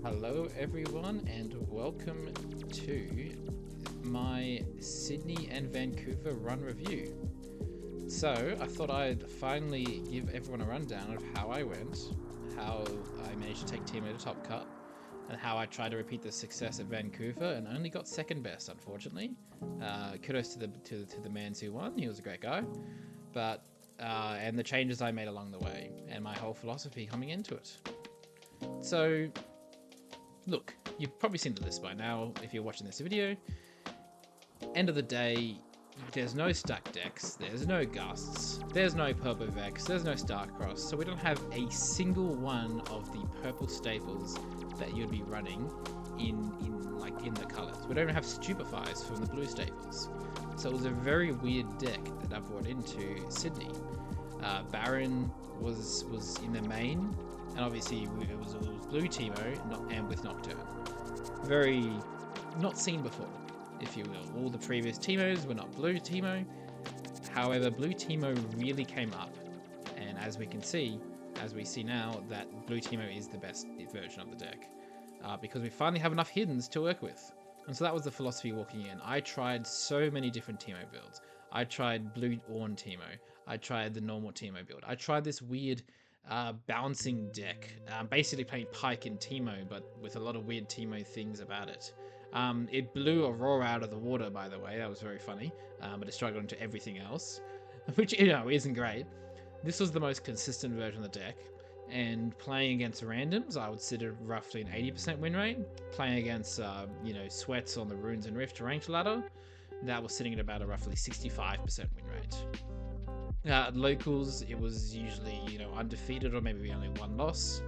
Hello everyone and welcome to my Sydney and Vancouver run review. So I thought I'd finally give everyone a rundown of how I went, how I managed to take Teemo to top cut, and how I tried to repeat the success at Vancouver and only got second best, unfortunately. Kudos to the man who won. He was a great guy, but and the changes I made along the way and my whole philosophy coming into it. So, look, you've probably seen the list by now if you're watching this video. End of the day, there's no stack decks, there's no Gusts, there's no Purple Vex, there's no Starcross, so we don't have a single one of the purple staples that you'd be running in the colours. We don't even have Stupefies from the blue staples. So it was a very weird deck that I brought into Sydney. Baron was in the main, and obviously it was blue Teemo and with Nocturne. Very not seen before, if you will. All the previous Teemos were not blue Teemo. However, blue Teemo really came up, and as we see now, that blue Teemo is the best version of the deck, because we finally have enough hiddens to work with. And so that was the philosophy walking in. I tried so many different Teemo builds. I tried blue Ornn Teemo. I tried the normal Teemo build. I tried this weird bouncing deck, basically playing Pike in Teemo, but with a lot of weird Teemo things about it. It blew Aurora out of the water, by the way. That was very funny, but it struggled into everything else, which, you know, isn't great. This was the most consistent version of the deck, and playing against randoms, I would sit at roughly an 80% win rate. Playing against, sweats on the Runes and Rift ranked ladder, that was sitting at about a roughly 65% win rate. At locals, it was usually, undefeated or maybe only one loss.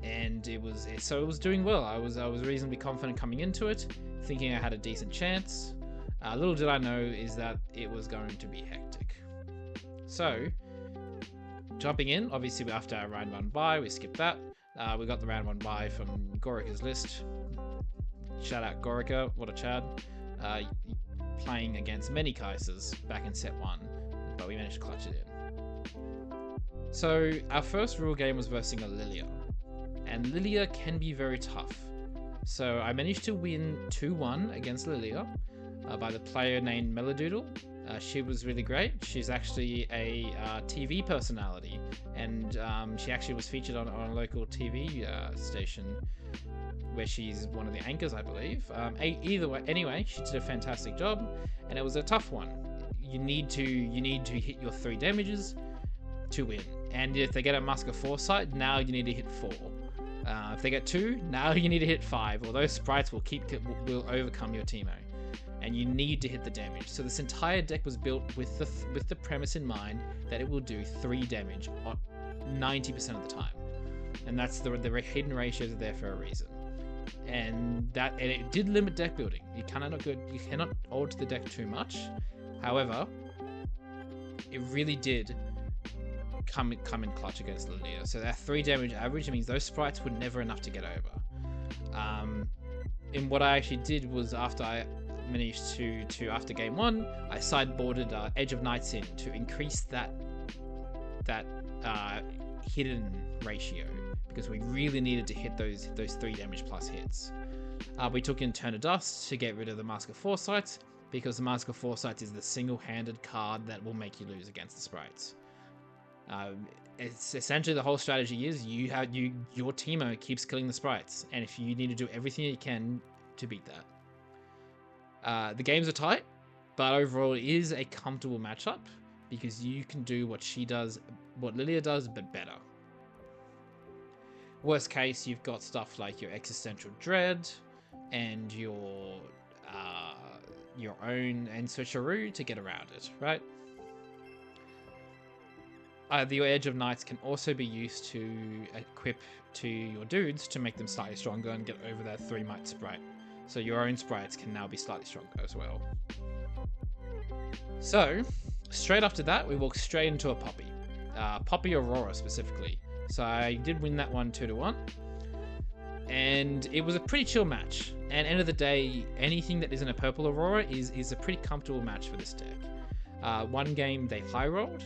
And it was doing well. I was reasonably confident coming into it, thinking I had a decent chance. Little did I know is that it was going to be hectic. So, jumping in, obviously after our round 1 bye, we skipped that. We got the round 1 bye from Gorika's list. Shout out Gorika, what a Chad. Playing against many Kaisers back in set 1, but we managed to clutch it in. So our first real game was versus a Lillia, and Lillia can be very tough. So I managed to win 2-1 against Lillia by the player named Melodoodle. She was really great. She's actually a TV personality, and she actually was featured on a local TV station where she's one of the anchors, I believe. Either way, anyway, she did a fantastic job, and it was a tough one. You need to hit your 3 damages to win, and if they get a Mask of Foresight, now you need to hit 4. If they get 2, now you need to hit 5, or those sprites will overcome your Teemo, and you need to hit the damage. So this entire deck was built with the premise in mind that it will do 3 damage on 90% of the time, and that's the hidden ratios are there for a reason. And it did limit deck building. You cannot alter the deck too much. However, it really did come in clutch against Lillia. So that 3 damage average means those sprites were never enough to get over. And what I actually did was, after I managed to after game 1, I sideboarded Edge of Nights in to increase that hidden ratio, because we really needed to hit those 3 damage plus hits. We took in Turn of Dust to get rid of the Mask of Foresight, because the Mask of Foresight is the single-handed card that will make you lose against the sprites. It's essentially the whole strategy is your Teemo keeps killing the sprites, and if you need to do everything you can to beat that. The games are tight, but overall it is a comfortable matchup, because you can do what Lillia does, but better. Worst case, you've got stuff like your Existential Dread and your own and switcheroo to get around it, right? The Edge of Nights can also be used to equip to your dudes to make them slightly stronger and get over that 3 might sprite. So your own sprites can now be slightly stronger as well. So, straight after that, we walked straight into a Poppy. Poppy Aurora specifically. So I did win that one 2-1. And it was a pretty chill match. And end of the day, anything that isn't a purple Aurora is a pretty comfortable match for this deck. One game they high rolled,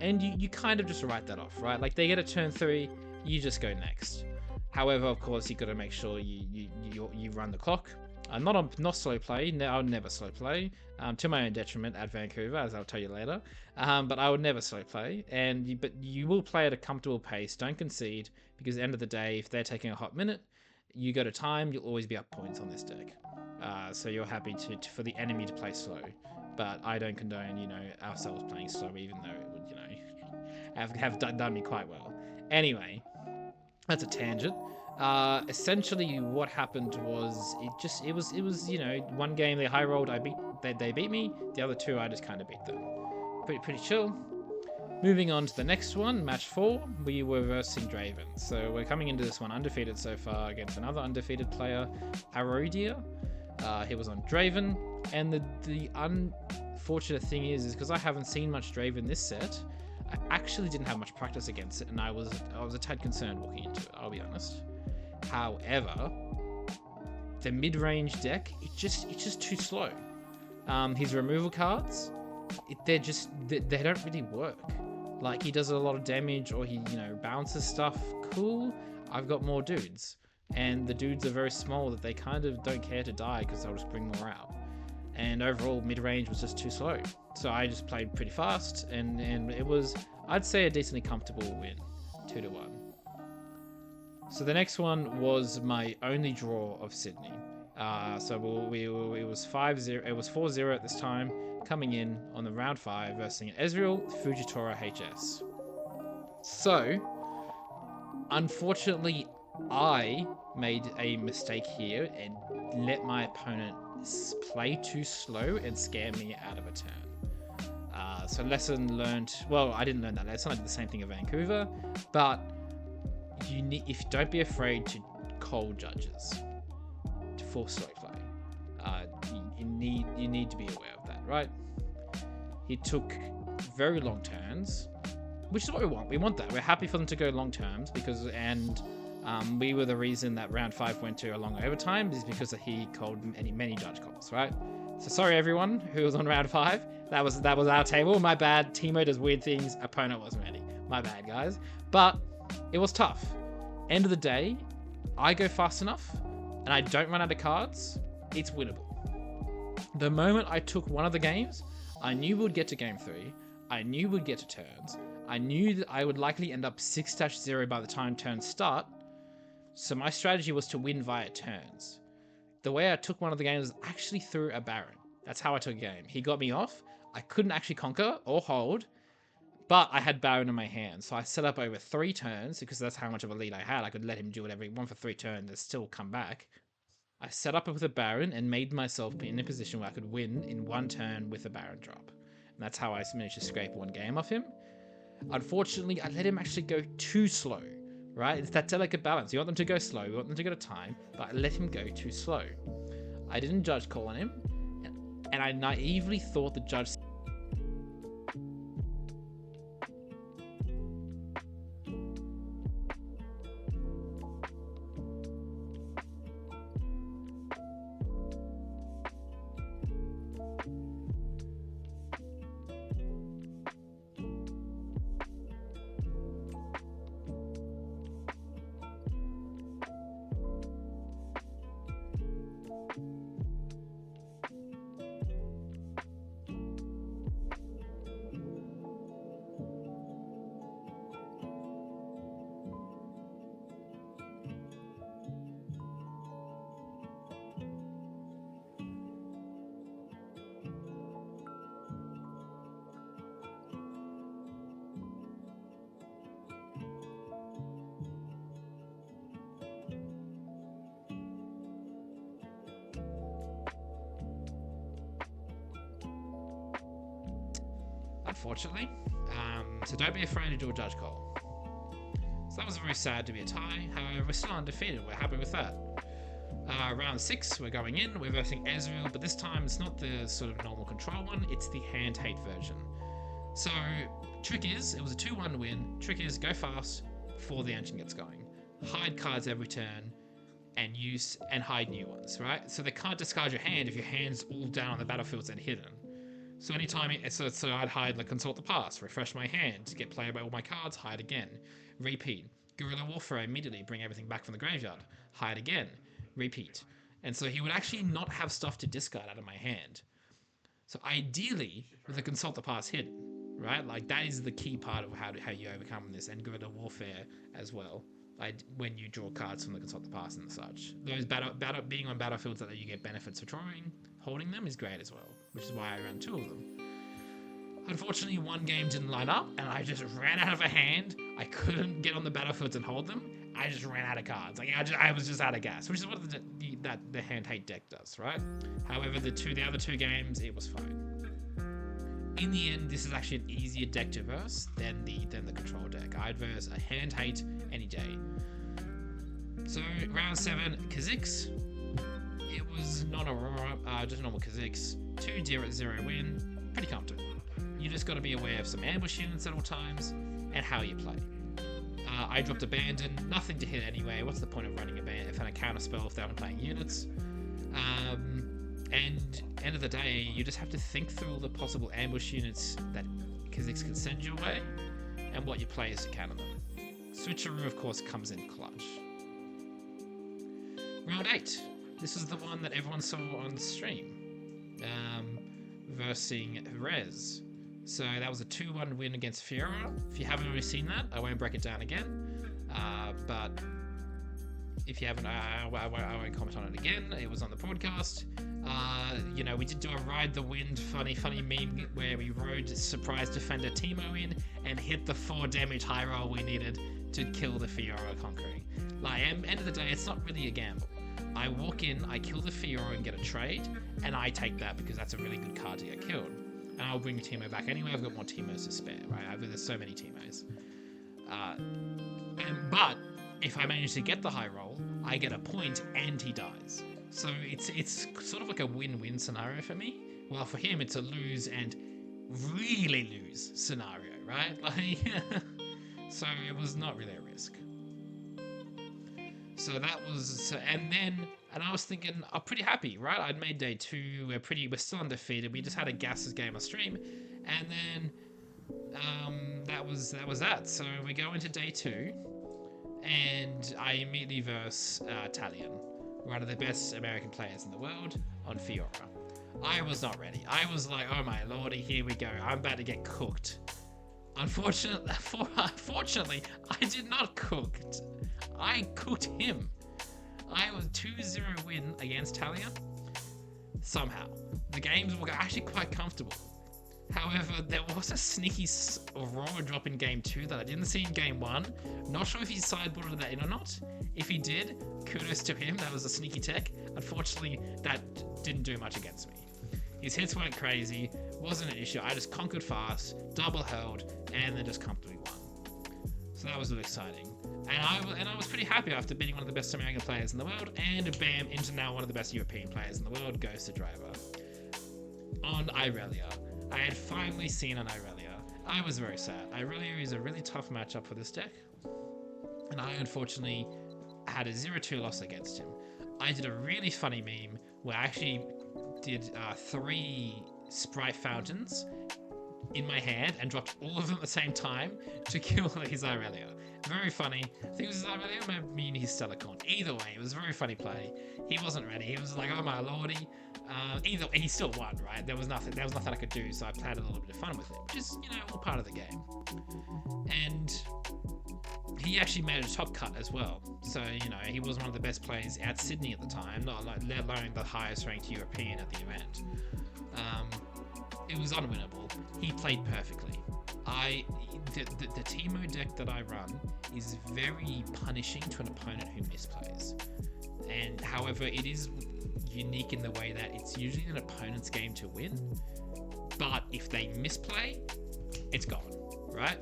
and you kind of just write that off, right? Like, they get a turn 3, you just go next. However, of course, you got to make sure you run the clock. Not slow play. No, I'll never slow play. To my own detriment at Vancouver, as I'll tell you later. But I would never slow play. But you will play at a comfortable pace. Don't concede, because at the end of the day, if they're taking a hot minute, you go to time, you'll always be up points on this deck. So you're happy for the enemy to play slow. But I don't condone, ourselves playing slow, even though it would, have done me quite well. Anyway, that's a tangent. Essentially what happened was it was one game they high rolled, they beat me. The other two I just kind of beat them. Pretty chill. Moving on to the next one, match 4, we were versing Draven. So we're coming into this one undefeated so far against another undefeated player, Ahri. He was on Draven, and the unfortunate thing is because I haven't seen much Draven this set, I actually didn't have much practice against it, and I was a tad concerned walking into it, I'll be honest. However, the mid-range deck, it's just too slow. His removal cards, they don't really work. Like, he does a lot of damage, or he bounces stuff. Cool, I've got more dudes, and the dudes are very small that they kind of don't care to die because they'll just bring more out. And overall, mid-range was just too slow. So I just played pretty fast, and it was, I'd say, a decently comfortable win, 2-1. So the next one was my only draw of Sydney. So it was 5-0. It was 4-0 at this time, coming in on the round 5 versus Ezreal, Fujitora HS. So, unfortunately, I made a mistake here and let my opponent play too slow and scare me out of a turn. So lesson learned. Well, I didn't learn that lesson. I did the same thing at Vancouver, but don't be afraid to call judges for slow play. You need to be aware of that, right? He took very long turns, which is what we want. We want that. We're happy for them to go long terms because we were the reason that round 5 went to a long overtime is because he called many judge calls, right? So sorry everyone who was on round 5. That was our table. My bad. Teemo does weird things. Opponent wasn't ready. My bad, guys. But it was tough. End of the day, I go fast enough and I don't run out of cards, it's winnable. The moment I took one of the games, I knew we would get to game 3. I knew we'd get to turns. I knew that I would likely end up 6-0 by the time turns start. So my strategy was to win via turns. The way I took one of the games was actually through a Baron. That's how I took a game. He got me off. I couldn't actually conquer or hold, but I had Baron in my hand. So I set up over 3 turns because that's how much of a lead I had. I could let him do whatever he wanted for 3 turns and still come back. I set up with a Baron and made myself be in a position where I could win in 1 turn with a Baron drop. And that's how I managed to scrape 1 game off him. Unfortunately, I let him actually go too slow, right? It's that delicate balance. You want them to go slow, you want them to go to time, but I let him go too slow. I didn't judge call on him, and I naively thought the judge unfortunately. So don't be afraid to do a judge call. So that was very sad to be a tie. However, we're still undefeated. We're happy with that. Round 6, we're going in. We're versing Ezreal, but this time it's not the sort of normal control one. It's the hand hate version. So trick is, it was a 2-1 win. Trick is, go fast before the engine gets going. Hide cards every turn and hide new ones, right? So they can't discard your hand if your hand's all down on the battlefield and hidden. So anytime, so I'd hide, like, consult the past, refresh my hand, get play by all my cards, hide again, repeat. Guerrilla Warfare immediately, bring everything back from the graveyard, hide again, repeat. And so he would actually not have stuff to discard out of my hand. So ideally, with a Consult the Past hidden, right? Like that is the key part of how you overcome this, and Guerrilla Warfare as well. Like when you draw cards from the Consult the Past and such. Those being on battlefields that you get benefits for drawing, holding them is great as well, which is why I ran 2 of them. Unfortunately, one game didn't line up, and I just ran out of a hand. I couldn't get on the battlefields and hold them. I just ran out of cards. Like I was just out of gas, which is what the hand hate deck does, right? However, the other 2 games, it was fine. In the end, this is actually an easier deck to verse than the control deck. I'd verse a hand hate any day. So round 7, Kha'zix. It was not Aurora, just normal Kha'zix. 2-0 win, pretty comfortable. You just got to be aware of some ambush units at all times and how you play. I dropped Abandon, nothing to hit anyway. What's the point of running Abandon if I don't counter spell if they aren't playing units? And end of the day, you just have to think through all the possible ambush units that Kha'zix can send your way and what your play is to counter them. Switcheroo, of course, comes in clutch. Round 8. This is the one that everyone saw on the stream. Versing Rez. So that was a 2-1 win against Fiora. If you haven't already seen that, I won't break it down again. But if you haven't, I won't comment on it again. It was on the broadcast. You know, we did do a Ride the Wind funny meme where we rode Surprise Defender Teemo in and hit the 4 damage high roll we needed to kill the Fiora Conquering. Like, end of the day, it's not really a gamble. I walk in, I kill the Fiora and get a trade, and I take that because that's a really good card to get killed. And I'll bring Teemo back anyway. I've got more Teemos to spare, right? There's so many Teemos. But if I manage to get the high roll, I get a point and he dies. So it's sort of like a win-win scenario for me. Well, for him, it's a lose and really lose scenario, right? Like, so it was not really a risk. So that was, and I was thinking, I'm pretty happy, right? I'd made day 2. We're still undefeated. We just had a gases game on stream, and then that was that. So we go into day 2, and I immediately verse Talion, one of the best American players in the world, on Fiora. I was not ready. I was like, oh my lordy, here we go. I'm about to get cooked. Unfortunately, I did not cook. I cooked him. I was 2-0 win against Talion. Somehow. The games were actually quite comfortable. However, there was a sneaky Aurora drop in game 2 that I didn't see in game 1. Not sure if he sideboarded that in or not. If he did, kudos to him. That was a sneaky tech. Unfortunately, that didn't do much against me. His hits weren't crazy. Wasn't an issue. I just conquered fast, double held, and then just comfortably won. So that was really exciting. And I was pretty happy after beating one of the best American players in the world, and bam, into now one of the best European players in the world, Ghosterdriver. On Irelia. I had finally seen an Irelia. I was very sad. Irelia is a really tough matchup for this deck, and I unfortunately had a 0-2 loss against him. I did a really funny meme where I actually did 3 Sprite Fountains in my hand and dropped all of them at the same time to kill his Irelia. Very funny. I think it was his Irelia, I mean his Stellacorn. Either way, it was a very funny play. He wasn't ready. He was like, oh my lordy. Either way, he still won, right? There was nothing I could do, so I played a little bit of fun with it, which is, you know, all part of the game. And he actually made a top cut as well. So, you know, he was one of the best players at Sydney at the time, not like, let alone the highest ranked European at the event. It was unwinnable. He played perfectly. The Teemo deck that I run is very punishing to an opponent who misplays. And however, it is unique in the way that it's usually an opponent's game to win. But if they misplay, it's gone, right?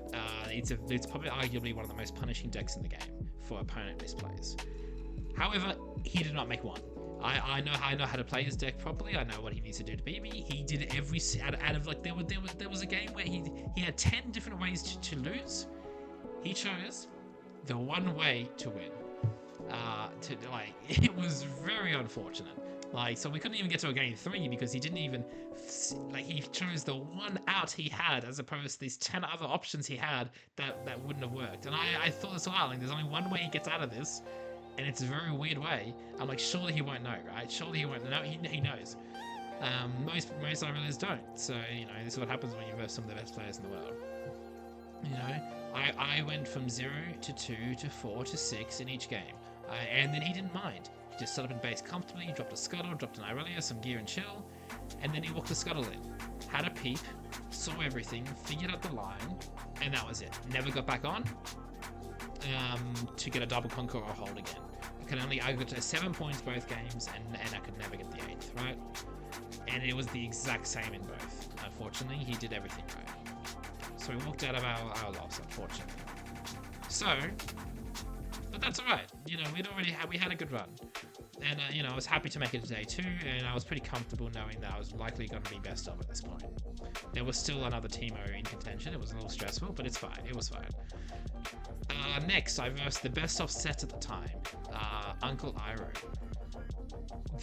It's probably arguably one of the most punishing decks in the game for opponent misplays. However, he did not make one. I know how to play his deck properly. I know what he needs to do to beat me. He did every out of like there was a game where he had 10 different ways to lose. He chose the one way to win. It was very unfortunate. Like, so we couldn't even get to a game 3 because he didn't even, like, he chose the one out he had as opposed to these 10 other options he had that wouldn't have worked. And I thought as well, like, there's only one way he gets out of this, and it's a very weird way. I'm like, surely he won't know, right? Surely he won't know. He knows. Most Irelias don't. So, you know, this is what happens when you verse some of the best players in the world. You know, I went from 0 to 2 to 4 to 6 in each game. And then he didn't mind. He just set up in base comfortably, dropped a scuttle, dropped an Irelia, some gear and chill, and then he walked the scuttle in. Had a peep, saw everything, figured out the line, and that was it. Never got back on to get a double conquer or hold again. I got to 7 points both games, and I could never get the 8th, right? And it was the exact same in both. Unfortunately, he did everything right. So we walked out of our loss, unfortunately. So, but that's alright. You know, we had a good run. And, you know, I was happy to make it to day 2, and I was pretty comfortable knowing that I was likely going to be best of at this point. There was still another Teemo in contention. It was a little stressful, but it's fine. It was fine. Next, I versed the best of Sett at the time, Uncle Iroh.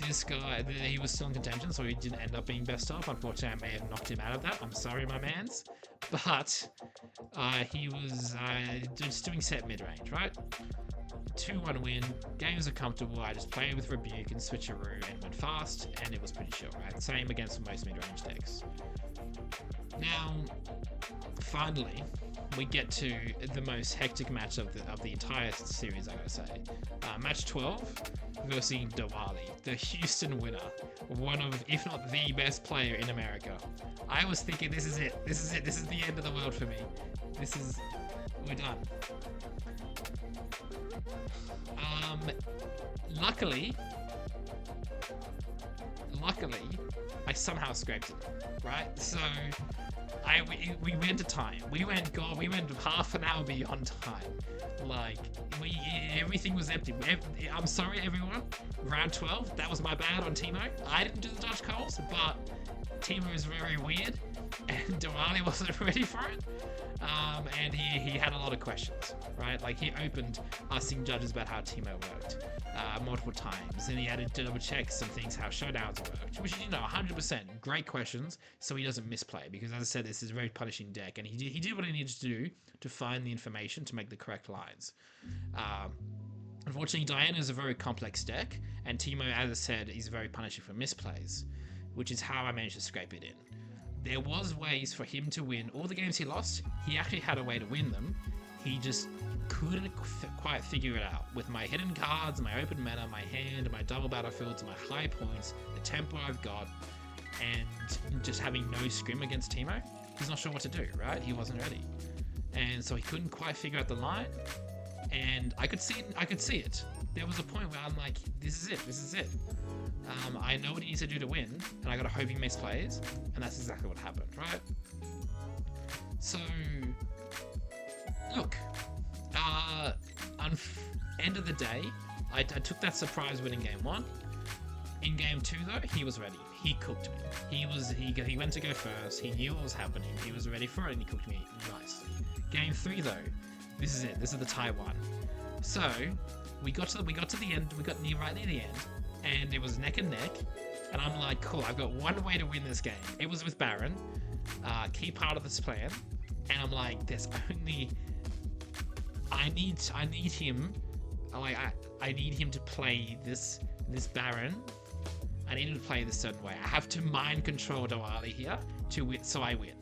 This guy, he was still in contention, so he didn't end up being best of. Unfortunately, I may have knocked him out of that. I'm sorry, my mans. But he was just doing Sett mid-range, right? 2-1 win, games are comfortable. I just played with Rebuke and Switcheroo and went fast, and it was pretty chill, right? Same against most mid-range decks. Now, finally, we get to the most hectic match of the entire series, I gotta say. Match 12 versus Dhawally, the Houston winner, one of, if not the best player in America. I was thinking, this is it. This is the end of the world for me. We're done. Luckily, I somehow scraped it, right? So, we went to time. We went half an hour beyond time. Like, everything was empty. I'm sorry, everyone. Round 12, that was my bad on Teemo. I didn't do the dodge calls, but Teemo is very weird, and Dhawally wasn't ready for it. And he had a lot of questions, right? Like, he opened asking judges about how Teemo worked multiple times, and he had to double check some things, how showdowns worked, which, you know, 100% great questions, so he doesn't misplay, because as I said, this is a very punishing deck, and he did what he needed to do to find the information to make the correct lines. Unfortunately, Diana is a very complex deck, and Teemo, as I said, is very punishing for misplays, which is how I managed to scrape it in. There was ways for him to win all the games he lost. He actually had a way to win them. He just couldn't quite figure it out. With my hidden cards, my open mana, my hand, my double battlefields, my high points, the tempo I've got, and just having no scrim against Teemo, he's not sure what to do, right? He wasn't ready. And so he couldn't quite figure out the line. And I could see it. There was a point where I'm like, this is it. I know what he needs to do to win, and I gotta hope he misplays, and that's exactly what happened, right? So, look, end of the day, I took that surprise win in game 1. In game 2, though, he was ready. He cooked me. He went to go first. He knew what was happening. He was ready for it, and he cooked me nicely. Game 3, though, this is it. This is the tie one. So we got to the end. We got right near the end, and it was neck and neck. And I'm like, cool. I've got one way to win this game. It was with Baron, key part of this plan. And I'm like, there's only. I need him. I need him to play this Baron. I need him to play this certain way. I have to mind control Dhawally here to win, so I win.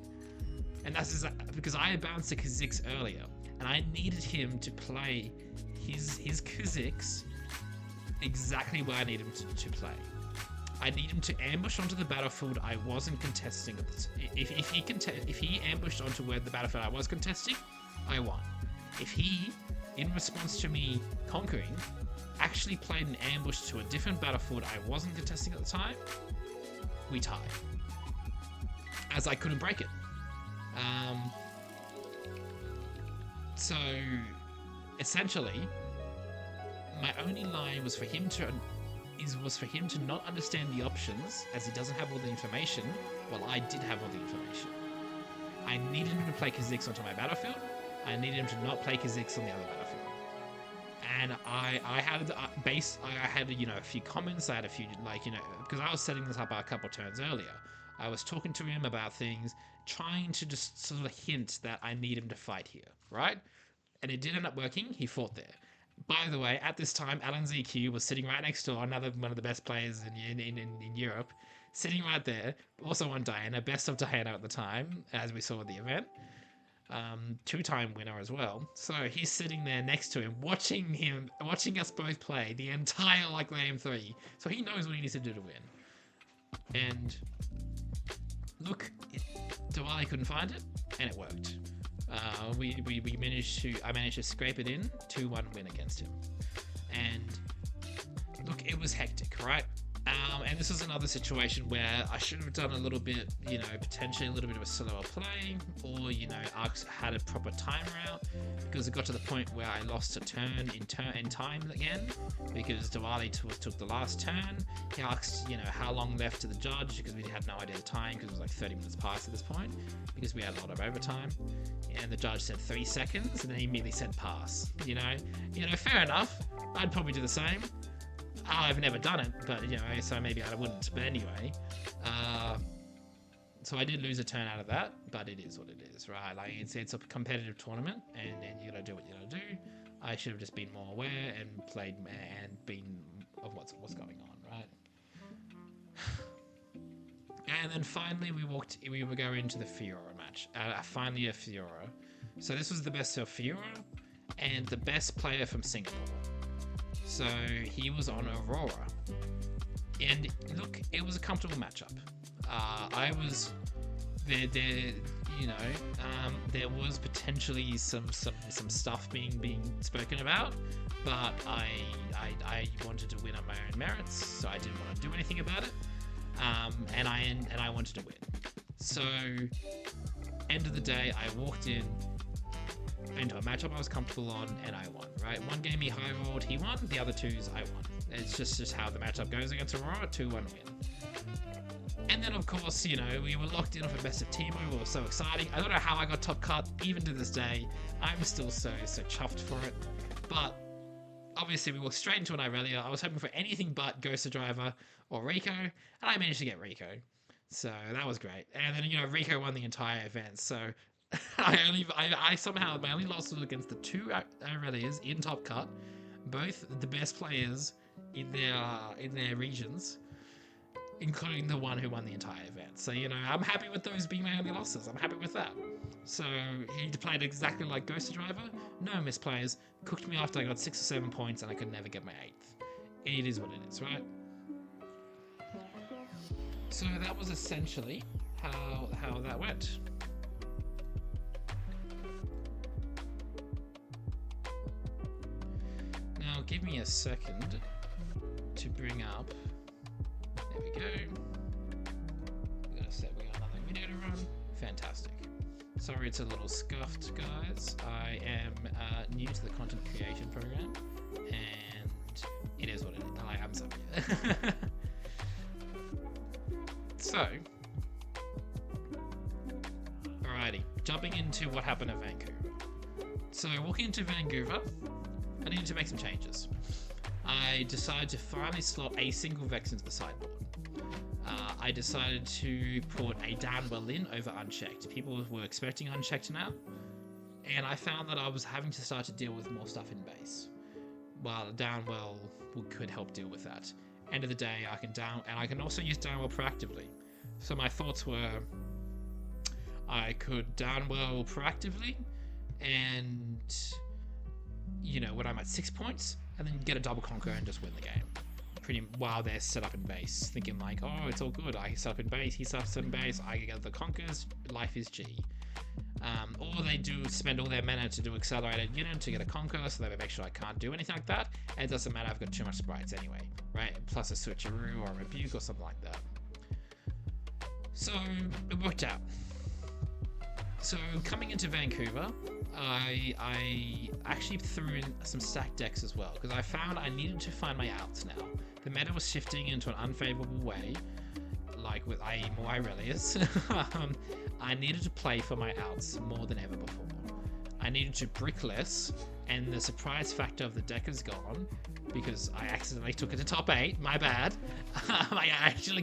And that's because I bounced a Kha'zix earlier, and I needed him to play his Kha'zix exactly where I need him to play. I need him to ambush onto the battlefield I wasn't contesting. If he ambushed onto where the battlefield I was contesting, I won. If he, in response to me conquering, actually played an ambush to a different battlefield I wasn't contesting at the time, we tied. As I couldn't break it. So essentially, my only line was for him to not understand the options, as he doesn't have all the information, while I did have all the information. I needed him to play Kha'zix onto my battlefield. I needed him to not play Kha'zix on the other battlefield. and I had a few comments. I had a few because I was setting this up a couple turns earlier. I was talking to him about things, trying to just sort of hint that I need him to fight here, right? And it did end up working. He fought there. By the way, at this time, Alan ZQ was sitting right next door, another one of the best players in Europe, sitting right there, also on Diana, best of Diana at the time, as we saw at the event. Two-time winner as well. So he's sitting there next to him, watching us both play the entire game 3. So he knows what he needs to do to win. And look, Dhawally couldn't find it, and it worked. I managed to scrape it in, 2-1 win against him. And look, it was hectic, right? And this is another situation where I should have done a little bit, potentially a little bit of a slower play, or, had a proper timer out, because it got to the point where I lost a turn in time again, because Dhawally took the last turn. He asked, how long left to the judge, because we had no idea the time, because it was 30 minutes past at this point, because we had a lot of overtime. And the judge said 3 seconds, and then he immediately said pass. Fair enough. I'd probably do the same. I've never done it, but so maybe I wouldn't. But anyway, so I did lose a turn out of that, but it is what it is, right? It's a competitive tournament, and you gotta do what you gotta do. I should have just been more aware and played and been of what's going on, right? And then finally we were going into the Fiora match. Finally a Fiora. So this was the best of Fiora and the best player from Singapore. So he was on Aurora. And look, it was a comfortable matchup. I was there, there was potentially some stuff being spoken about, but I wanted to win on my own merits, so I didn't want to do anything about it. And I wanted to win. So, end of the day, I walked into a matchup I was comfortable on, and I won, right? One game he high rolled, he won. The other twos, I won. It's just how the matchup goes against Aurora, 2-1 win. And then, of course, we were locked in for best of Teemo. We were so exciting. I don't know how I got top cut, even to this day. I'm still so chuffed for it. But obviously, we walked straight into an Irelia. I was hoping for anything but Ghosterdriver or Rico, and I managed to get Rico. So that was great. And then, Rico won the entire event. So I somehow, my only loss was against the 2 Irelias in top cut, both the best players in their regions, including the one who won the entire event. So, I'm happy with those being my only losses. I'm happy with that. So, he played exactly like Ghosterdriver. No misplays. Cooked me after I got 6 or 7 points and I could never get my 8th. It is what it is, right? So, that was essentially how that went. Now, give me a second to bring up. There we go. We got another video to run. Fantastic. Sorry it's a little scuffed, guys. I am new to the content creation program, and it is what it is. I am sorry. So, alrighty. Jumping into what happened at Vancouver. So, walking into Vancouver, I needed to make some changes. I decided to finally slot a single Vex into the sideboard. I decided to put a Downwell in over Unchecked. People were expecting Unchecked now, and I found that I was having to start to deal with more stuff in base. While Downwell could help deal with that. End of the day, I can also use Downwell proactively. So my thoughts were, I could Downwell proactively, and when I'm at 6 points, and then get a double conquer and just win the game. While they're set up in base, thinking oh, it's all good. I set up in base, he sets up in base, I get the conquers, life is G. Or they do spend all their mana to do accelerated unit to get a conquer, so they make sure I can't do anything like that. And it doesn't matter, I've got too much sprites anyway, right? Plus a switcheroo or a rebuke or something like that. So it worked out. So coming into Vancouver, I actually threw in some stacked decks as well, because I found I needed to find my outs now. The meta was shifting into an unfavorable way, like with i.e. more Irelias. I needed to play for my outs more than ever before. I needed to brick less, and the surprise factor of the deck is gone because I accidentally took it to top 8. My bad. I actually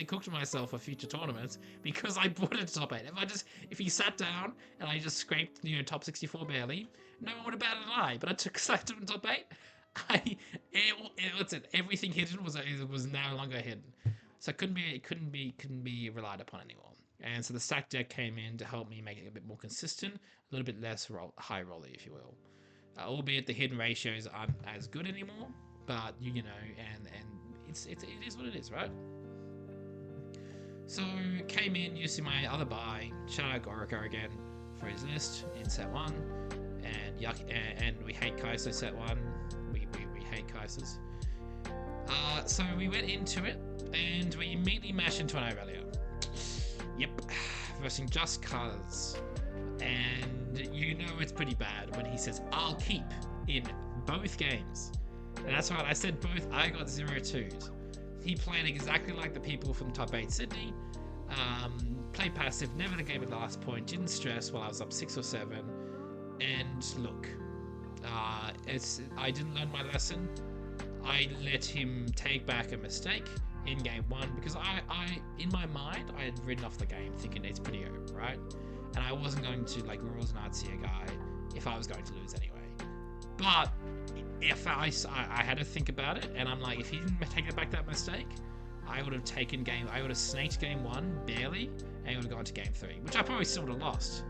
cooked myself for future tournaments because I brought it to top 8. If he sat down and I just scraped, you know, top 64 barely, no one would have batted an eye. But I took selected in top 8. Listen, everything hidden was no longer hidden, so it couldn't be relied upon anymore. And so the stack deck came in to help me make it a bit more consistent, a little bit less high rolly, if you will. Albeit the hidden ratios aren't as good anymore, but you know, and it is what it is, right? So came in using my other buy, shout out Rico again for his list in set 1, and we hate Kai'Sa set 1. We hate Kai'Sas. So we went into it and we immediately mashed into an Irelia. Yep, versing just cuz. And you know it's pretty bad when he says, I'll keep in both games. And that's right, I said both, I got 0-2s. He played exactly like the people from top 8 Sydney. Played passive, never gave it the last point, didn't stress while I was up 6 or 7. And look, I didn't learn my lesson. I let him take back a mistake in game 1 because I in my mind, I had written off the game thinking it's pretty over, right? And I wasn't going to like rules Nazi a guy if I was going to lose anyway. But if I had to think about it, and I'm like, if he didn't take back that mistake, I would have snaked game 1 barely, and I would have gone to game 3, which I probably still would have lost.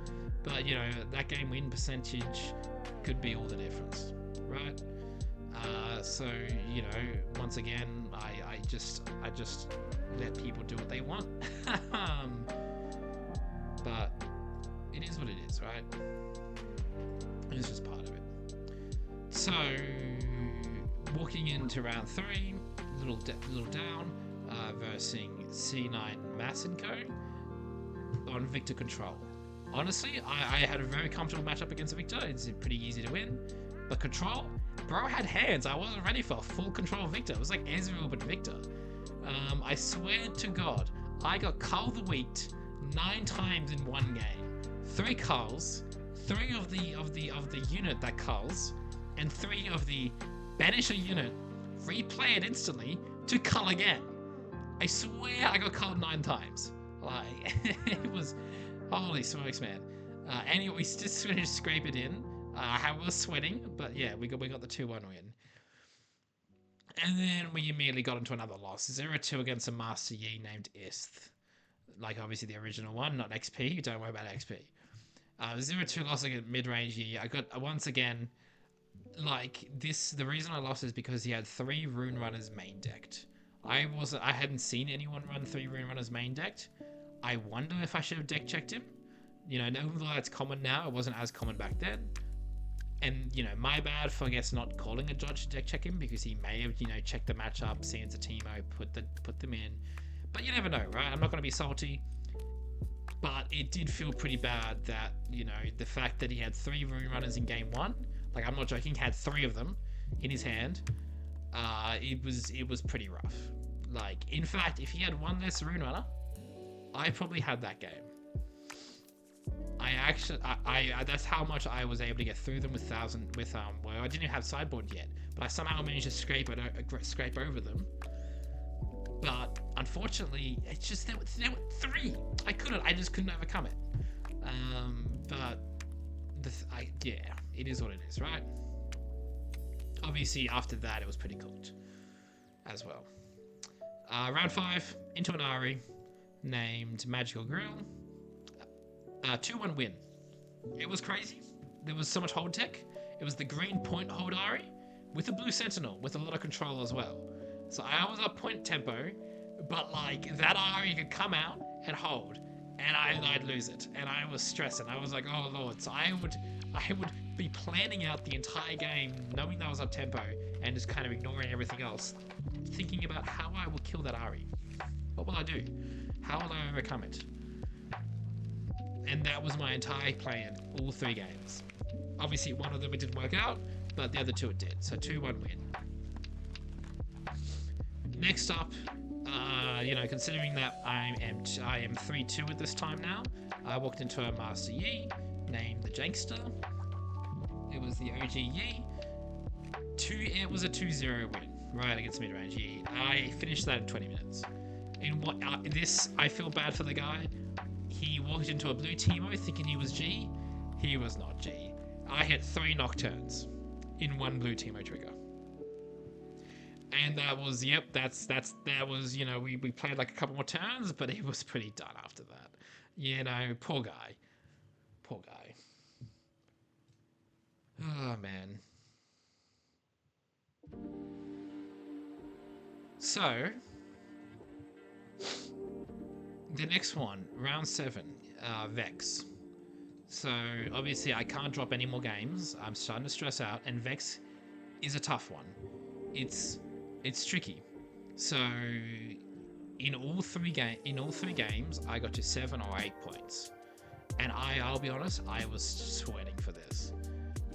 But you know, that game win percentage could be all the difference, right? So you know, once again, I just let people do what they want. But it is what it is, right? It's just part of it. So walking into round 3, little down, versing C9 Masinko on Viktor control. Honestly, I had a very comfortable matchup against Viktor. It's pretty easy to win. But control, bro had hands. I wasn't ready for full control of Viktor. It was like Ezreal but Viktor. I swear to God, I got Cull the Weak 9 times in one game. 3 culls, 3 of the unit that culls, and 3 of the banisher unit replay it instantly to cull again. I swear I got culled 9 times. Like it was holy smokes, man. Anyway, we just finished to scrape it in. I was sweating, but yeah, we got the 2-1 win. And then we immediately got into another loss. 0-2 against a Master Yi named Isth. Like obviously the original one, not XP. Don't worry about XP. 0-2 loss against mid-range Yi. I got once again, like this. The reason I lost is because he had 3 rune runners main decked. I hadn't seen anyone run 3 rune runners main decked. I wonder if I should have deck checked him. You know, even though that's common now, it wasn't as common back then. And, you know, my bad for, I guess, not calling a judge to deck check him because he may have, you know, checked the matchup, seen it's a Teemo, put them in. But you never know, right? I'm not going to be salty. But it did feel pretty bad that, you know, the fact that he had 3 rune runners in game 1, like I'm not joking, had 3 of them in his hand. It was pretty rough. Like, in fact, if he had 1 less rune runner, I probably had that game. That's how much I was able to get through them well, I didn't have sideboard yet, but I somehow managed to scrape over them. But unfortunately, it's just there were 3. I just couldn't overcome it. But yeah, it is what it is, right? Obviously, after that, it was pretty cooked as well. Round 5 into an Ahri named Magical Grill. 2-1 win. It was crazy. There was so much hold tech. It was the green point hold Ahri with a blue sentinel with a lot of control as well. So I was up point tempo, but like that Ahri could come out and hold, and I'd lose it, and I was stressing. I was like, oh lord. So I would be planning out the entire game, knowing that I was up tempo, and just kind of ignoring everything else, thinking about how I will kill that Ahri. What will I do? How will I overcome it? And that was my entire plan, all 3 games. Obviously, one of them it didn't work out, but the other 2 it did. So 2-1 win. Next up, you know, considering that I am 3-2 at this time now, I walked into a Master Yi named the Jankster. It was the OG Yi. It was a 2-0 win, right, against mid-range Yi. I finished that in 20 minutes. In what I feel bad for the guy. He walked into a blue Teemo thinking he was G. He was not G. I hit 3 Nocturnes in one blue Teemo trigger. And that was, that was, you know, we played like a couple more turns, but he was pretty done after that. You know, poor guy. Poor guy. Oh, man. So, the next one, round 7, Vex. So, obviously I can't drop any more games. I'm starting to stress out, and Vex is a tough one. It's tricky. So, in all three games, I got to 7 or 8 points. And I'll be honest, I was sweating for this.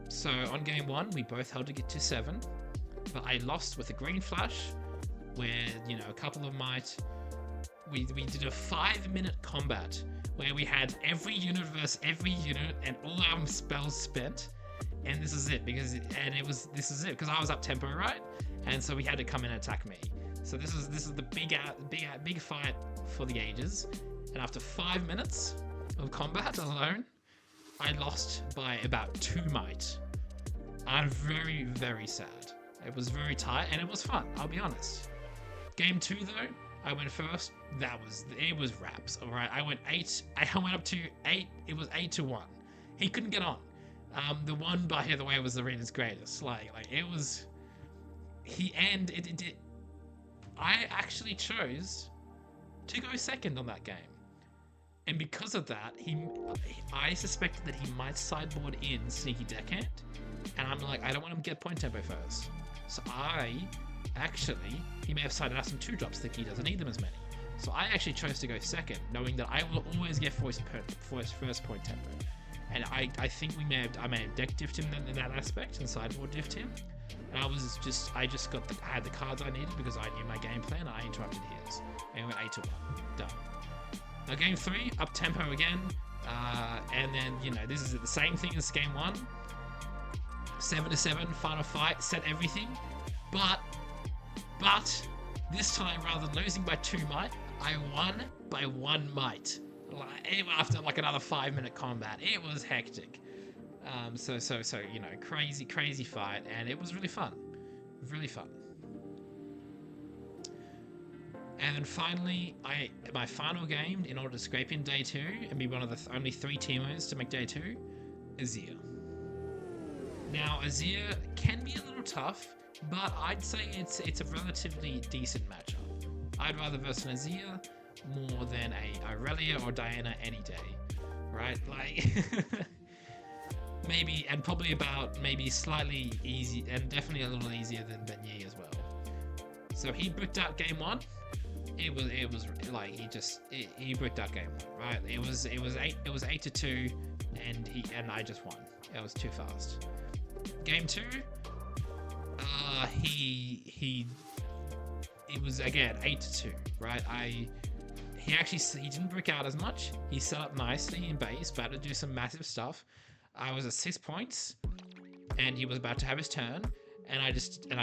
So, on game 1, we both held to get to 7, but I lost with a green flash, where, you know, a couple of we did a 5-minute combat where we had every unit versus every unit and all our spells spent, and this is it because I was up tempo, right? And so we had to come in and attack me. So this is the big fight for the ages. And after 5 minutes of combat alone, I lost by about 2 might. I'm very, very sad. It was very tight and it was fun, I'll be honest. Game 2 though, I went first. It was wraps. All right, I went up to 8. It was 8-1. He couldn't get on. The one, by the way, was the arena's greatest. Like it was. I actually chose to go second on that game, and because of that, I suspected that he might sideboard in sneaky deckhand, and I'm like, I don't want him to get point tempo first. So he may have sided out some 2-drops, thinking he doesn't need them as many. So I actually chose to go second, knowing that I will always get first point tempo. And I think I may have deck diffed him in that aspect and sideboard diffed him. And I had the cards I needed because I knew my game plan and I interrupted his. And we went 8-1. Done. Now game 3, up tempo again. And then, you know, this is the same thing as game 1. 7-7, final fight, set everything. But this time, rather than losing by 2 might, I won by 1 might. After like another 5-minute combat, it was hectic. So you know, crazy fight, and it was really fun, And then finally, my final game in order to scrape in day 2 and be one of the only 3 teamers to make day 2, Azir. Now Azir can be a little tough, but I'd say it's a relatively decent matchup. I'd rather verse an Azir more than a Irelia or Diana any day, right? Like, maybe slightly easy, and definitely a little easier than Yi as well. So he bricked out game 1. It was like he bricked out game 1, right? It was 8-2, and I just won. It was too fast. Game 2. It was again 8-2, right? He didn't brick out as much. He set up nicely in base, about to do some massive stuff. I was at 6 points, and he was about to have his turn, and I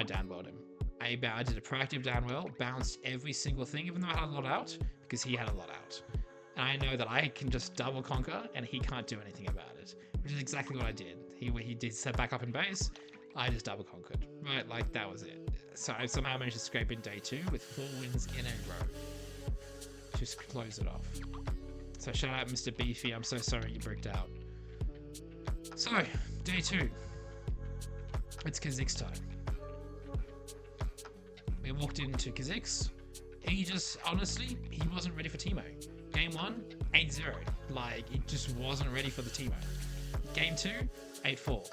downwelled him. I did a proactive downwell, bounced every single thing, even though I had a lot out, because he had a lot out. And I know that I can just double conquer, and he can't do anything about it, which is exactly what I did. He did set back up in base. I just double conquered, right? Like, that was it. So I somehow managed to scrape in day 2 with 4 wins in a row. Just close it off. So shout out Mr. Beefy, I'm so sorry you bricked out. So, day 2. It's Kha'zix time. We walked into Kha'zix. He just, honestly, he wasn't ready for Teemo. Game 1, 8-0. Like, he just wasn't ready for the Teemo. Game 2, 8-4.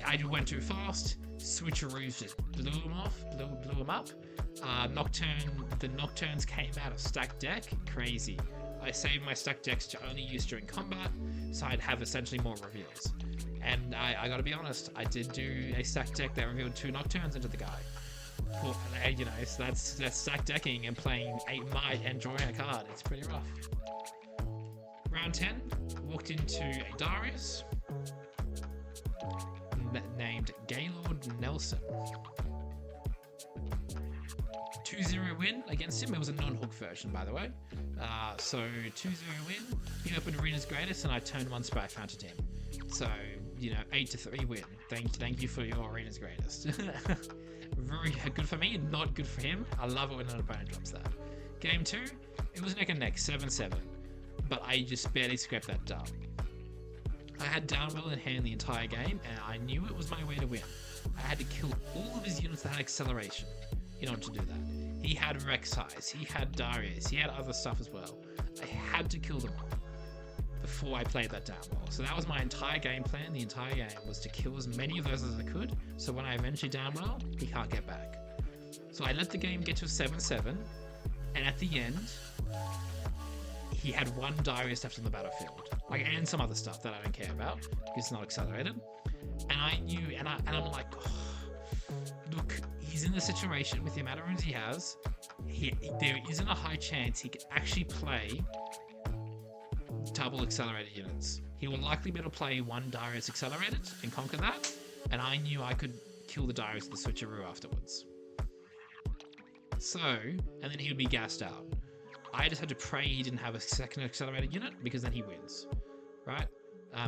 I went too fast. Switcheroos just blew him up. The Nocturnes came out of stacked deck. Crazy. I saved my stacked decks to only use during combat, so I'd have essentially more reveals. And I gotta be honest, I did do a stacked deck that revealed 2 Nocturnes into the guy. You know, so that's stacked decking and playing 8 might and drawing a card. It's pretty rough. Round 10, walked into a Darius. named Gaylord Nelson. 2-0 win against him. It was a non-hook version, by the way. So 2-0 win. He opened Arena's Greatest, and I turned one spray fountain him. So 8-3 win. Thank you for your Arena's Greatest. Very good for me, not good for him. I love it when an opponent drops that. Game 2, it was neck and neck, 7-7, but I just barely scraped that dub. I had Downwell in hand the entire game, and I knew it was my way to win. I had to kill all of his units that had acceleration in order to do that. He had Rek'Sai, he had Darius, he had other stuff as well. I had to kill them all before I played that Downwell. So that was my entire game plan. The entire game was to kill as many of those as I could, so when I eventually Downwell, he can't get back. So I let the game get to 7-7, and at the end, he had one Darius left on the battlefield, and some other stuff that I don't care about because it's not accelerated. And I knew, and I'm like, look, he's in the situation with the amount of runes he has. There isn't a high chance he can actually play double accelerated units. He will likely be able to play one Darius accelerated and conquer that, and I knew I could kill the Darius with the switcheroo afterwards. So, and then he would be gassed out. I just had to pray he didn't have a second accelerated unit, because then he wins, right?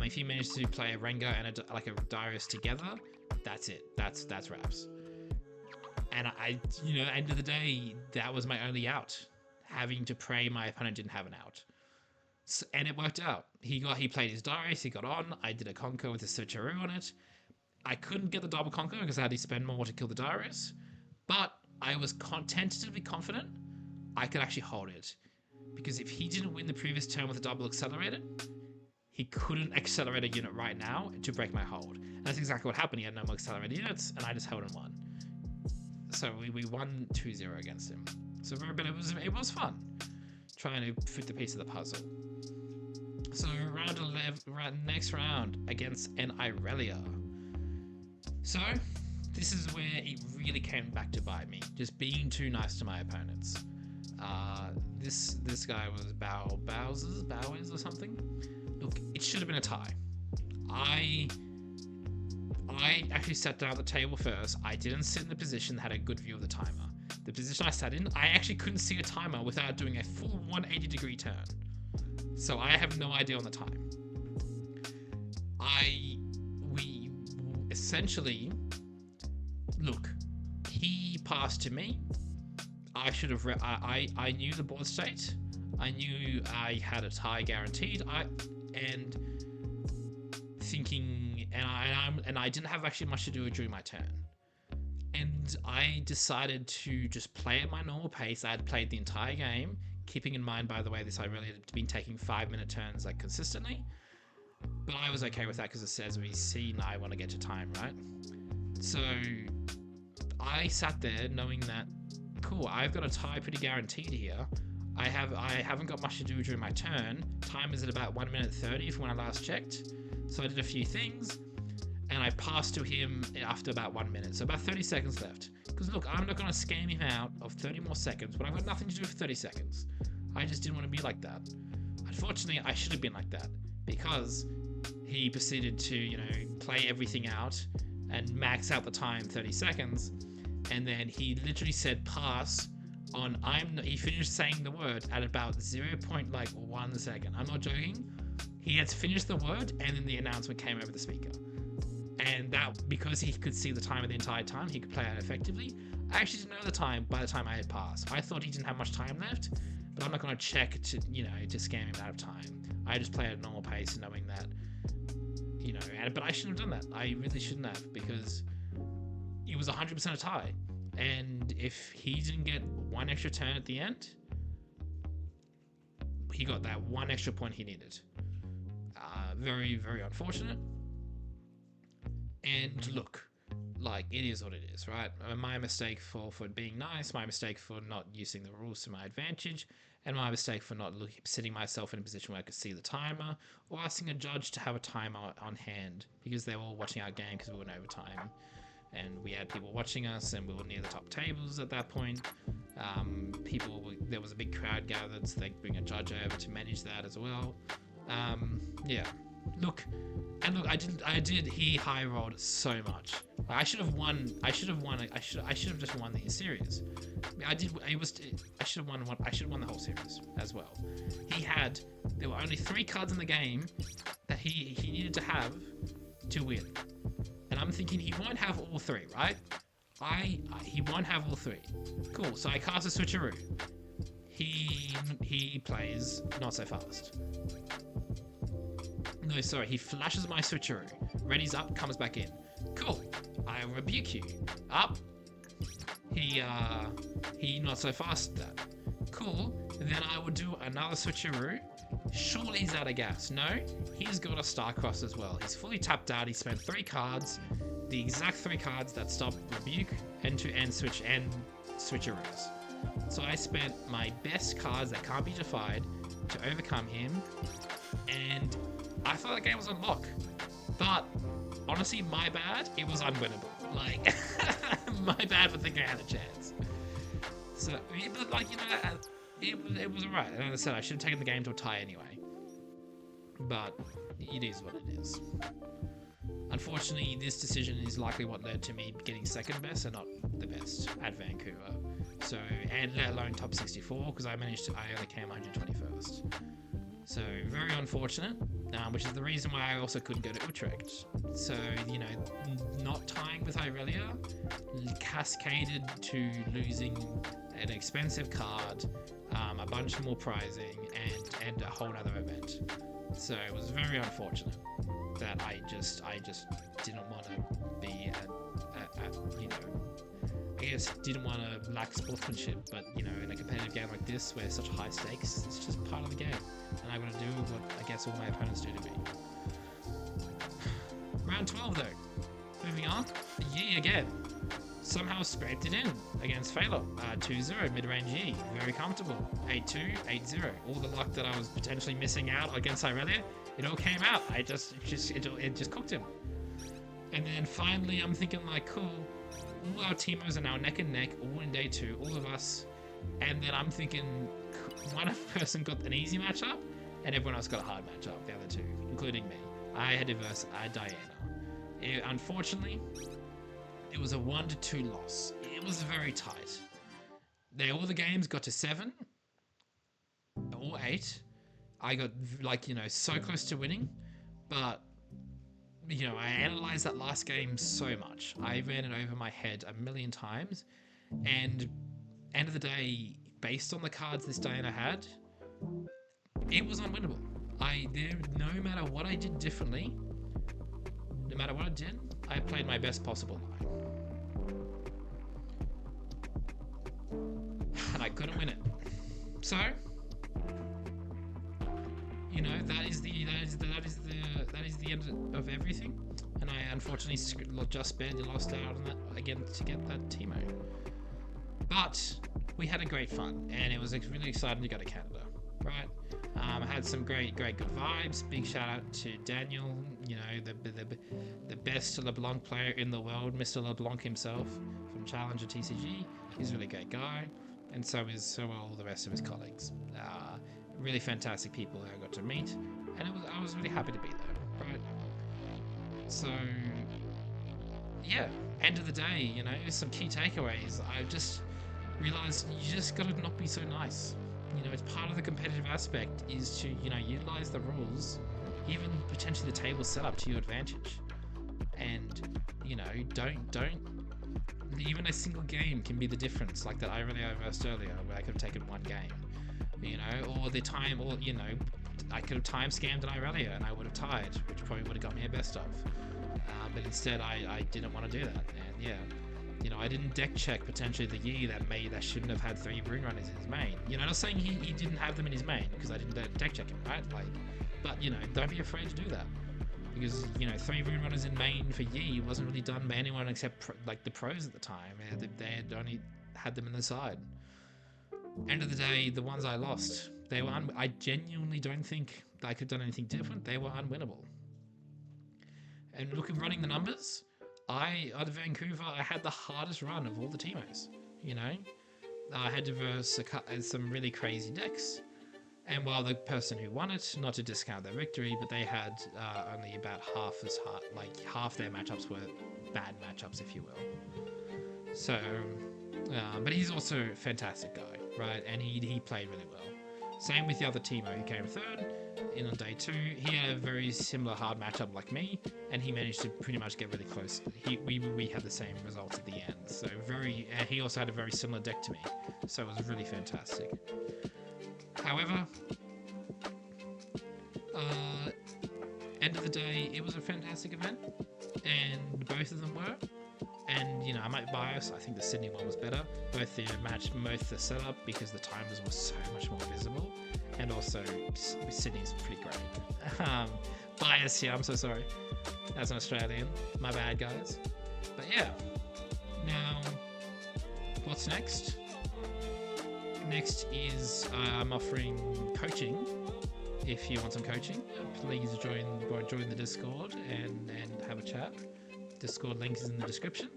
If he managed to play a Rengar and a Darius together, that's it. That's raps. And end of the day, that was my only out, having to pray my opponent didn't have an out. So, and it worked out. He played his Darius, he got on. I did a conquer with a switcheroo on it. I couldn't get the double conquer because I had to spend more to kill the Darius, but I was tentatively confident I could actually hold it, because if he didn't win the previous turn with a double accelerated, he couldn't accelerate a unit right now to break my hold. And that's exactly what happened. He had no more accelerated units, and I just held and won. So we won 2-0 against him. So but it was fun trying to fit the piece of the puzzle. So round 11, next round against an Irelia. So this is where it really came back to bite me, just being too nice to my opponents. This guy was Bowers or something. Look, it should have been a tie. I actually sat down at the table first. I didn't sit in the position that had a good view of the timer. The position I sat in, I actually couldn't see a timer without doing a full 180-degree turn. So I have no idea on the time. We essentially, look, he passed to me. I should have. I knew the board state. I knew I had a tie guaranteed. And I didn't have actually much to do during my turn. And I decided to just play at my normal pace. I had played the entire game, keeping in mind, by the way, I really had been taking 5-minute turns consistently. But I was okay with that because it says we see I want to get to time, right? So I sat there knowing that, cool, I've got a tie pretty guaranteed here. I haven't got much to do during my turn. Time is at about 1 minute 30 from when I last checked. So I did a few things, and I passed to him after about 1 minute. So about 30 seconds left. Because look, I'm not going to scam him out of 30 more seconds, but I've got nothing to do for 30 seconds. I just didn't want to be like that. Unfortunately, I should have been like that, because he proceeded to, play everything out and max out the time 30 seconds. And then he literally said pass on, he finished saying the word at about 0.1 second. I'm not joking. He had finished the word, and then the announcement came over the speaker. And that, because he could see the timer the entire time, he could play out effectively. I actually didn't know the time by the time I had passed. I thought he didn't have much time left, but I'm not going to check to scam him out of time. I just play at a normal pace, knowing that, but I shouldn't have done that. I really shouldn't have, because it was 100% a tie. And if he didn't get one extra turn at the end, he got that one extra point he needed. Very, very unfortunate. And look, it is what it is, right? My mistake for being nice, my mistake for not using the rules to my advantage, and my mistake for not sitting myself in a position where I could see the timer, or asking a judge to have a timer on hand, because they were all watching our game because we were in overtime. And we had people watching us, and we were near the top tables at that point. There was a big crowd gathered, so they bring a judge over to manage that as well. Yeah, look, And look, he high rolled so much. I should have won. I should have just won the series. I should have won. I should have won the whole series as well. There were only 3 cards in the game that he needed to have to win. And I'm thinking he won't have all 3, right? He won't have all 3. Cool. So I cast a switcheroo. He plays not so fast. No, sorry, he flashes my switcheroo. Ready's up, comes back in. Cool. I rebuke you. Up. He not so fast that. Cool. Then I would do another switcheroo. Surely he's out of gas. No, he's got a Starcross as well. He's fully tapped out. He spent 3 cards. The exact 3 cards that stop rebuke and switcheroos. So I spent my best cards that can't be defied to overcome him, and I thought the game was on lock. But honestly, my bad, it was unwinnable. Like, my bad for thinking I had a chance. So, but like, you know, it was alright. And as I said, I should have taken the game to a tie anyway. But it is what it is. Unfortunately, this decision is likely what led to me getting second best and not the best at Vancouver. So, and let alone top 64, because I only came 121st. So, very unfortunate, which is the reason why I also couldn't go to Utrecht. So, you know, not tying with Irelia cascaded to losing an expensive card, a bunch more prizing, and a whole other event. So, it was very unfortunate that I just didn't want to be you know, I guess didn't want to lack sportsmanship, but you know, in a competitive game like this where such high stakes, it's just part of the game, and I'm gonna do what I guess all my opponents do to me. Round 12 though, moving on, Yi again somehow scraped it in against Phalor, 2-0 mid-range Yi, very comfortable, 8-2, 8-0, all the luck that I was potentially missing out against Irelia, it all came out. It just cooked him. And then finally, I'm thinking like, cool, all our Teemos are now neck and neck, all in day 2, all of us. And then I'm thinking, one person got an easy matchup, and everyone else got a hard matchup, the other 2, including me. I had to verse Diana. Unfortunately, it was a 1-2 loss. It was very tight. All the games got to 7 or 8. I got, like, you know, so close to winning, but, you know, I analyzed that last game so much. I ran it over my head a million times, and end of the day, based on the cards this Diana had, it was unwinnable. No matter what I did differently, no matter what I did, I played my best possible line. And I couldn't win it. So, you know, that is the end of everything, and I unfortunately just barely lost out on that again to get that Teemo. But we had a great fun, and it was really exciting to go to Canada, right? I had some great good vibes. Big shout out to Daniel, you know, the best LeBlanc player in the world, Mr. LeBlanc himself from Challenger TCG. He's a really great guy, and so are all the rest of his colleagues. Really fantastic people that I got to meet, and I was really happy to be there, right? So, yeah, end of the day, you know, some key takeaways. I just realized you just gotta not be so nice. You know, it's part of the competitive aspect is to, you know, utilize the rules, even potentially the table setup to your advantage. And, you know, don't even a single game can be the difference, like that I really reversed earlier, where I could have taken one game. You know, or you know, I could have time scammed an Irelia and I would have tied, which probably would have got me a best of. But instead, I didn't want to do that, and yeah, you know, I didn't deck check potentially the Yi that shouldn't have had 3 Rune Runners in his main. You know, not saying he didn't have them in his main because I didn't deck check him, right? Like, but you know, don't be afraid to do that, because you know, 3 Rune Runners in main for Yi wasn't really done by anyone except like the pros at the time. They had only had them in the side. End of the day, the ones I lost, they were I genuinely don't think I could have done anything different. They were unwinnable. And running the numbers, out of Vancouver, I had the hardest run of all the Teemos. You know, I had to verse some really crazy decks, And while the person who won it, not to discount their victory, but they had only about half as hard, like half their matchups were bad matchups, if you will. So, but he's also a fantastic guy, right? And he played really well. Same with the other Teemo who came third in on day 2. He had a very similar hard matchup like me, and he managed to pretty much get really close. We had the same results at the end. So and he also had a very similar deck to me. So it was really fantastic. However, end of the day, it was a fantastic event, and both of them were. And, you know, I might bias. I think the Sydney one was better. Both the setup, because the timers were so much more visible, and also Sydney's pretty great. Bias here, I'm so sorry. As an Australian, my bad, guys. But yeah, now, what's next? Next is I'm offering coaching. If you want some coaching, please join the Discord and have a chat. Discord link is in the description.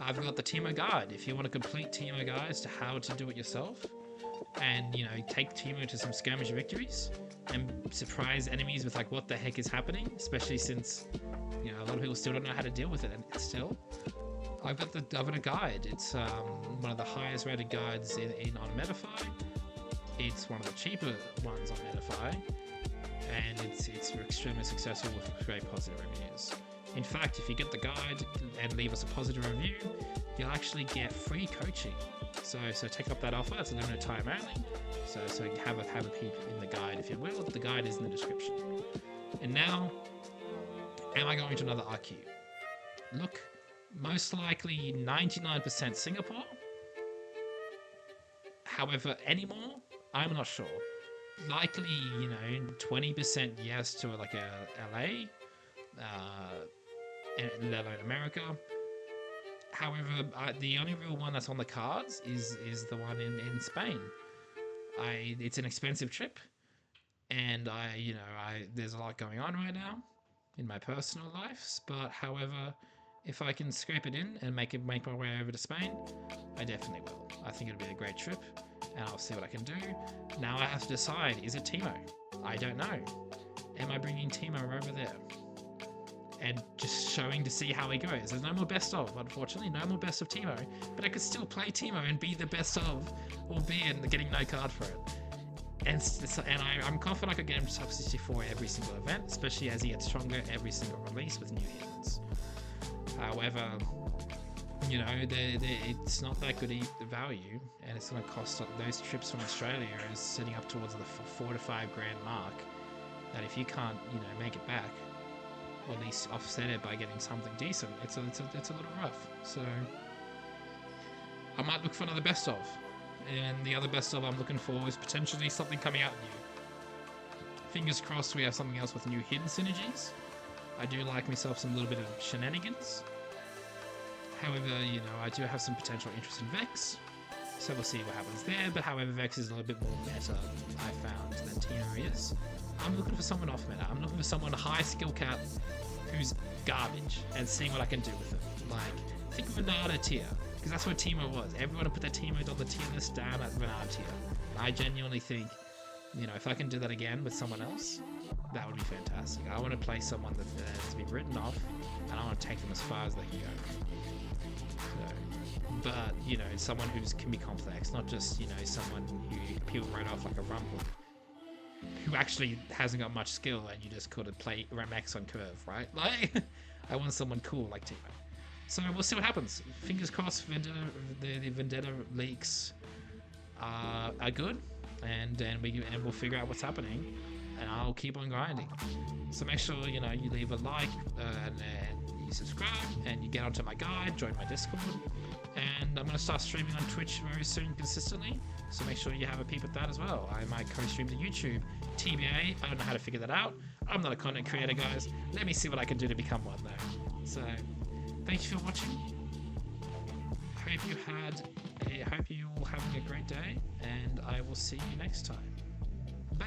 I've got the Teemo guide. If you want a complete Teemo guide as to how to do it yourself, and you know, take Teemo to some skirmish victories and surprise enemies with like what the heck is happening, especially since, you know, a lot of people still don't know how to deal with it, and still. I've got a guide. It's one of the highest rated guides on Metafy. It's one of the cheaper ones on Metafy, and it's extremely successful with great positive reviews. In fact, if you get the guide and leave us a positive review, you'll actually get free coaching. So take up that offer. It's a limited time only. So have a peek in the guide if you will. The guide is in the description. And now, am I going to another RQ? Look, most likely 99% Singapore. However, anymore, I'm not sure. Likely, you know, 20% yes to like a LA, let alone America. However, the only real one that's on the cards is the one in Spain. It's an expensive trip, and there's a lot going on right now in my personal life. But however, if I can scrape it in and make my way over to Spain, I definitely will. I think it'll be a great trip, and I'll see what I can do. Now I have to decide, is it Teemo? I don't know. Am I bringing Teemo over there? And just showing to see how he goes. There's no more best of, unfortunately. No more best of Teemo. But I could still play Teemo and be the best of, albeit getting no card for it. And I'm confident I could get him to top 64 every single event, especially as he gets stronger every single release with new hits. However, you know, it's not that good value, and it's going to cost those trips from Australia is sitting up towards the $4 to $5 grand mark. That if you can't, you know, make it back, or at least offset it by getting something decent, it's a little rough. So I might look for another best of, and the other best of I'm looking for is potentially something coming out new. Fingers crossed we have something else with new hidden synergies. I do like myself some little bit of shenanigans. However, you know, I do have some potential interest in Vex, so we'll see what happens there. But however, Vex is a little bit more meta, I found, than Teemo is. I'm looking for someone off meta. I'm looking for someone high skill cap who's garbage, and seeing what I can do with it. Like, think of Renata tier, because that's what Teemo was. Everyone would put their teammates on the tier list down at Renata tier. And I genuinely think, you know, if I can do that again with someone else, that would be fantastic. I want to play someone that has been written off, and I want to take them as far as they can go. So, but, you know, someone can be complex, not just, you know, someone who people write off like a Rumble, who actually hasn't got much skill, and you just could play Max on curve, right? Like, I want someone cool like Teemo. So we'll see what happens. Fingers crossed, the Vendetta leaks are good, and we'll figure out what's happening, and I'll keep on grinding. So make sure, you know, you leave a like and you subscribe, and you get onto my guide, join my Discord, and I'm going to start streaming on Twitch very soon consistently, so make sure you have a peep at that as well. I might co-stream to YouTube, TBA, I don't know how to figure that out. I'm not a content creator, guys. Let me see what I can do to become one, though. So, thank you for watching. Hope you all having a great day, and I will see you next time. Bye!